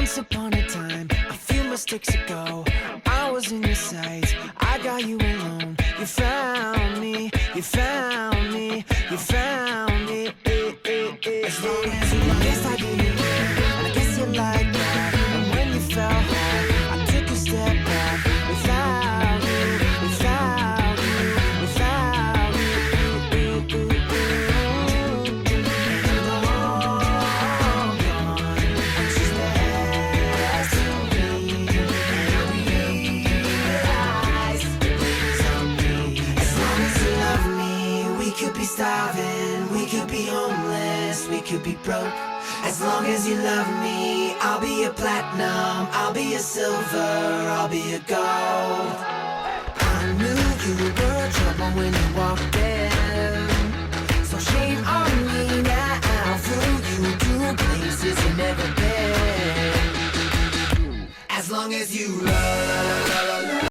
Once upon a time, a few mistakes ago, I was in your sights, I got you alone. You found me, you found me, you found me. As long as you love, guess I didn't care, and I guess you like that. And when you fell hard, I took a step back. Without you, without you, without you. And all gone, and she's next to me. And realize it's on me. As long as you love me, we could be starving, we could be homeless, we could be broke. As long as you love me, I'll be a platinum, I'll be a silver, I'll be a gold. I knew you were trouble when you walked in, so shame on me now. Flew you to places you've never been. As long as you love